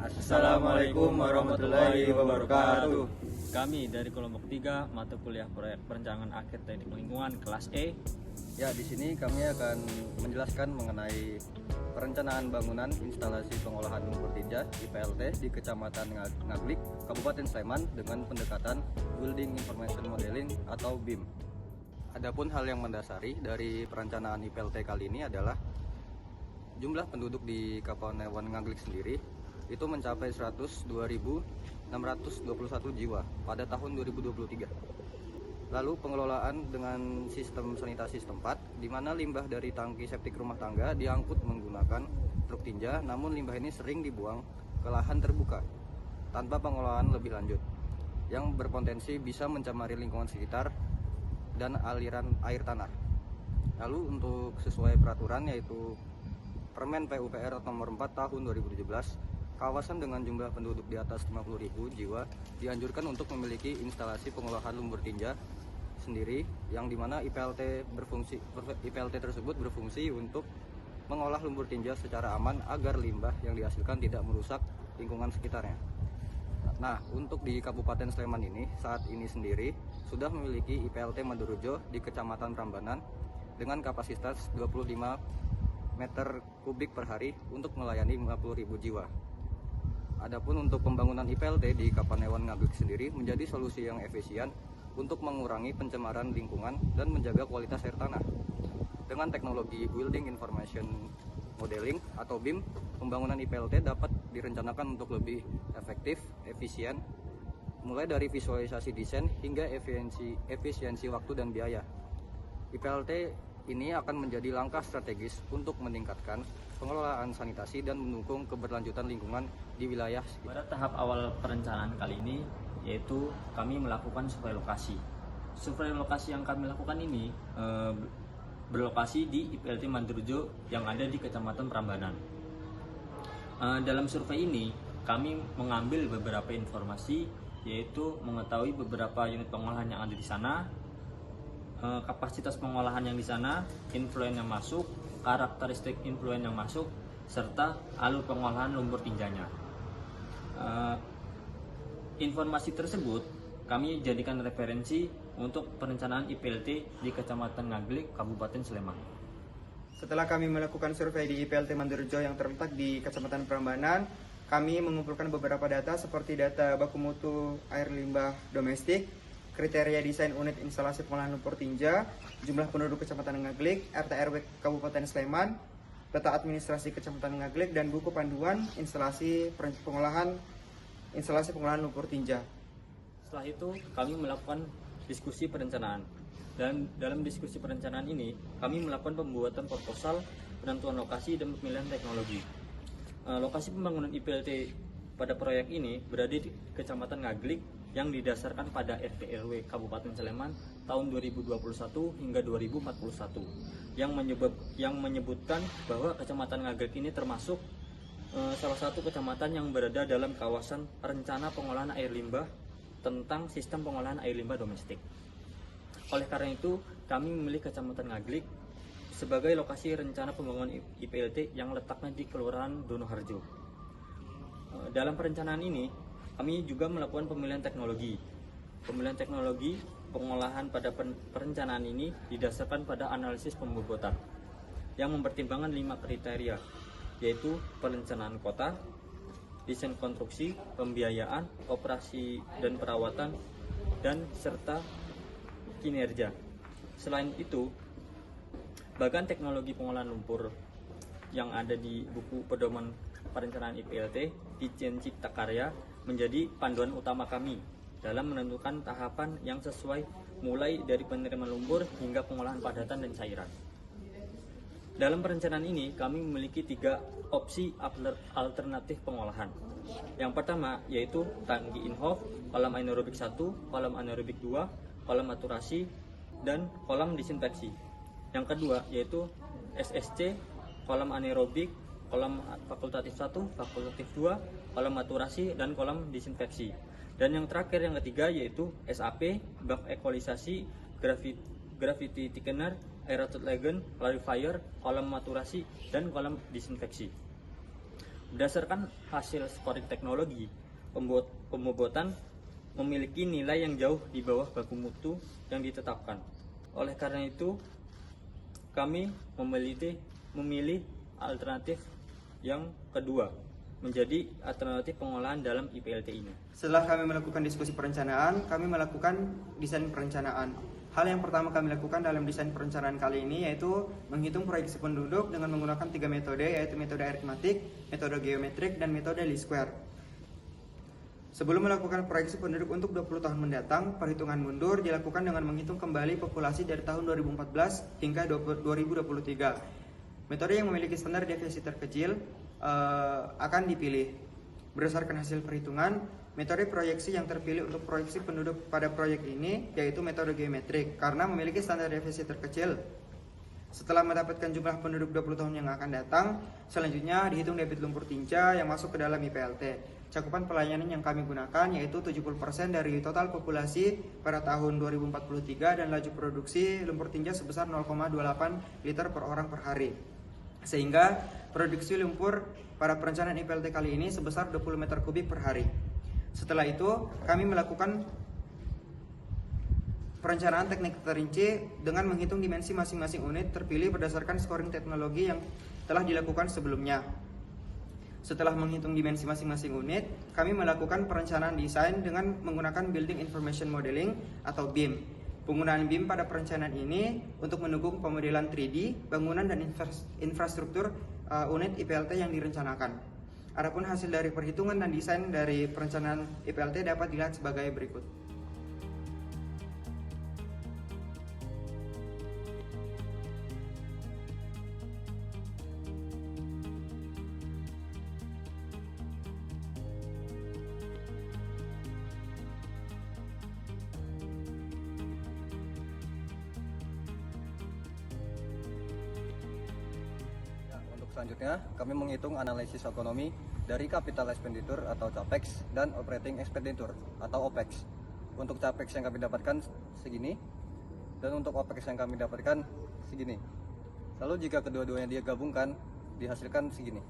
Assalamualaikum warahmatullahi wabarakatuh. Kami dari kelompok 3 mata kuliah proyek perencanaan akhir teknik lingkungan kelas E. Ya, di sini kami akan menjelaskan mengenai perencanaan bangunan instalasi pengolahan lumpur tinja IPLT di Kecamatan Ngaglik, Kabupaten Sleman dengan pendekatan Building Information Modeling atau BIM. Adapun hal yang mendasari dari perencanaan IPLT kali ini adalah jumlah penduduk di Kabupaten Ngaglik sendiri itu mencapai 102.621 jiwa pada tahun 2023. Lalu pengelolaan dengan sistem sanitasi setempat, di mana limbah dari tangki septik rumah tangga diangkut menggunakan truk tinja, namun limbah ini sering dibuang ke lahan terbuka tanpa pengelolaan lebih lanjut, yang berpotensi bisa mencemari lingkungan sekitar dan aliran air tanah. Lalu untuk sesuai peraturan yaitu Permen PUPR nomor 4 tahun 2017, kawasan dengan jumlah penduduk di atas 50.000 jiwa dianjurkan untuk memiliki instalasi pengolahan lumpur tinja sendiri, yang dimana IPLT tersebut berfungsi untuk mengolah lumpur tinja secara aman agar limbah yang dihasilkan tidak merusak lingkungan sekitarnya. Nah, untuk di Kabupaten Sleman ini saat ini sendiri sudah memiliki IPLT Mandorujo di Kecamatan Prambanan dengan kapasitas 25 meter kubik per hari untuk melayani 50.000 jiwa. Adapun untuk pembangunan IPLT di Kapanewon Ngaglik sendiri menjadi solusi yang efisien untuk mengurangi pencemaran lingkungan dan menjaga kualitas air tanah. Dengan teknologi Building Information Modeling atau BIM, pembangunan IPLT dapat direncanakan untuk lebih efektif, efisien, mulai dari visualisasi desain hingga efisiensi waktu dan biaya. IPLT ini akan menjadi langkah strategis untuk meningkatkan pengelolaan sanitasi dan mendukung keberlanjutan lingkungan di wilayah sekitar. Pada tahap awal perencanaan kali ini, yaitu kami melakukan survei lokasi. Survei lokasi yang kami lakukan ini berlokasi di IPLT Mandorujo yang ada di Kecamatan Prambanan. Dalam survei ini, kami mengambil beberapa informasi, yaitu mengetahui beberapa unit pengolahan yang ada di sana, kapasitas pengolahan yang di sana, influen yang masuk, karakteristik influen yang masuk, serta alur pengolahan lumpur tinjanya. Informasi tersebut kami jadikan referensi untuk perencanaan IPLT di Kecamatan Ngaglik, Kabupaten Sleman. Setelah kami melakukan survei di IPLT Mandorujo yang terletak di Kecamatan Prambanan, kami mengumpulkan beberapa data seperti data baku mutu air limbah domestik, kriteria desain unit instalasi pengolahan lumpur tinja, jumlah penduduk Kecamatan Ngaglik, RT RW Kabupaten Sleman, peta administrasi Kecamatan Ngaglik, dan buku panduan instalasi pengolahan lumpur tinja. Setelah itu, kami melakukan diskusi perencanaan. Dan dalam diskusi perencanaan ini, kami melakukan pembuatan proposal, penentuan lokasi, dan pemilihan teknologi. Lokasi pembangunan IPLT pada proyek ini berada di Kecamatan Ngaglik yang didasarkan pada RT/RW Kabupaten Sleman tahun 2021 hingga 2041 yang menyebutkan bahwa Kecamatan Ngaglik ini termasuk salah satu kecamatan yang berada dalam kawasan rencana pengolahan air limbah tentang sistem pengolahan air limbah domestik. Oleh karena itu, kami memilih Kecamatan Ngaglik sebagai lokasi rencana pembangunan IPLT yang letaknya di Kelurahan Donoharjo. Dalam perencanaan ini, kami juga melakukan pemilihan teknologi. Pemilihan teknologi pengolahan pada perencanaan ini didasarkan pada analisis pembobotan yang mempertimbangkan 5 kriteria, yaitu perencanaan kota, desain konstruksi, pembiayaan, operasi dan perawatan, dan serta kinerja. Selain itu, bagan teknologi pengolahan lumpur yang ada di buku pedoman perencanaan IPLT Ditjen Cipta Karya menjadi panduan utama kami dalam menentukan tahapan yang sesuai mulai dari penerimaan lumpur hingga pengolahan padatan dan cairan. Dalam perencanaan ini kami memiliki 3 opsi alternatif pengolahan. Yang pertama yaitu tangki in-house, kolam anaerobik 1, kolam anaerobik 2, kolam aturasi, dan kolam disinfeksi. Yang kedua yaitu SSC, kolam anaerobik, kolam fakultatif 1, fakultatif 2, kolam aturasi, dan kolam disinfeksi. Dan yang terakhir, yang ketiga, yaitu SAP, bak ekualisasi, gravity thickener, aerosol legend, clarifier, kolam aturasi, dan kolam disinfeksi. Berdasarkan hasil scoring teknologi, pembobotan memiliki nilai yang jauh di bawah baku mutu yang ditetapkan. Oleh karena itu, kami memilih alternatif yang kedua, menjadi alternatif pengolahan dalam IPLT ini. Setelah kami melakukan diskusi perencanaan, kami melakukan desain perencanaan. Hal yang pertama kami lakukan dalam desain perencanaan kali ini yaitu menghitung proyeksi penduduk dengan menggunakan 3 metode, yaitu metode aritmatik, metode geometrik, dan metode least square. Sebelum melakukan proyeksi penduduk untuk 20 tahun mendatang, perhitungan mundur dilakukan dengan menghitung kembali populasi dari tahun 2014 hingga 2023. Metode yang memiliki standar deviasi terkecil akan dipilih. Berdasarkan hasil perhitungan, metode proyeksi yang terpilih untuk proyeksi penduduk pada proyek ini yaitu metode geometrik karena memiliki standar deviasi terkecil. Setelah mendapatkan jumlah penduduk 20 tahun yang akan datang, selanjutnya dihitung debit lumpur tinja yang masuk ke dalam IPLT. Cakupan pelayanan yang kami gunakan yaitu 70% dari total populasi pada tahun 2043 dan laju produksi lumpur tinja sebesar 0,28 liter per orang per hari. Sehingga produksi lumpur pada perencanaan IPLT kali ini sebesar 20 meter kubik per hari. Setelah itu, kami melakukan perencanaan teknik terinci dengan menghitung dimensi masing-masing unit terpilih berdasarkan scoring teknologi yang telah dilakukan sebelumnya. Setelah menghitung dimensi masing-masing unit, kami melakukan perencanaan desain dengan menggunakan Building Information Modeling atau BIM. Penggunaan BIM pada perencanaan ini untuk mendukung pemodelan 3D, bangunan dan infrastruktur unit IPLT yang direncanakan. Adapun hasil dari perhitungan dan desain dari perencanaan IPLT dapat dilihat sebagai berikut. Selanjutnya, kami menghitung analisis ekonomi dari capital expenditure atau CAPEX dan operating expenditure atau OPEX. Untuk CAPEX yang kami dapatkan segini dan untuk OPEX yang kami dapatkan segini. Lalu jika kedua-duanya digabungkan, dihasilkan segini.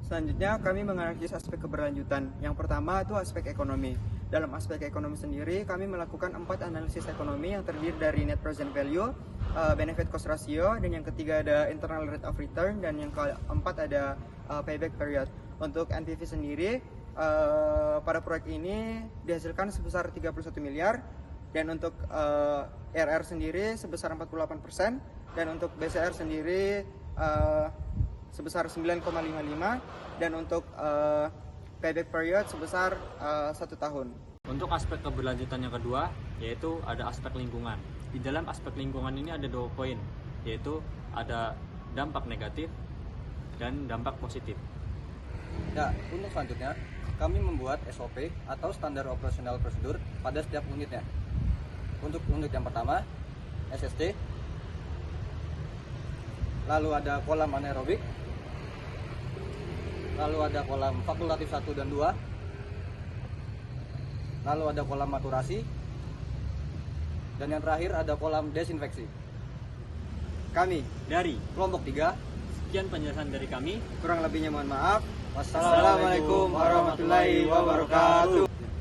Selanjutnya kami menganalisis aspek keberlanjutan. Yang pertama itu aspek ekonomi. Dalam aspek ekonomi sendiri, kami melakukan 4 analisis ekonomi yang terdiri dari net present value, benefit cost ratio, dan yang ketiga ada internal rate of return, dan yang keempat ada payback period. Untuk NPV sendiri, pada proyek ini dihasilkan sebesar 31 miliar, dan untuk RR sendiri sebesar 48%, dan untuk BCR sendiri sebesar 9,55, dan untuk payback period sebesar 1 tahun. Untuk aspek keberlanjutan yang kedua, yaitu ada aspek lingkungan. Di dalam aspek lingkungan ini ada 2 poin, yaitu ada dampak negatif dan dampak positif. Ya, untuk selanjutnya, kami membuat SOP atau standar operational procedure pada setiap unitnya. Untuk unit yang pertama, SST, lalu ada kolam anaerobik, lalu ada kolam fakultatif 1 dan 2, lalu ada kolam maturasi, dan yang terakhir ada kolam desinfeksi. Kami Dari Kelompok 3, sekian penjelasan dari kami. kurang lebihnya mohon maaf. wassalamualaikum warahmatullahi wabarakatuh.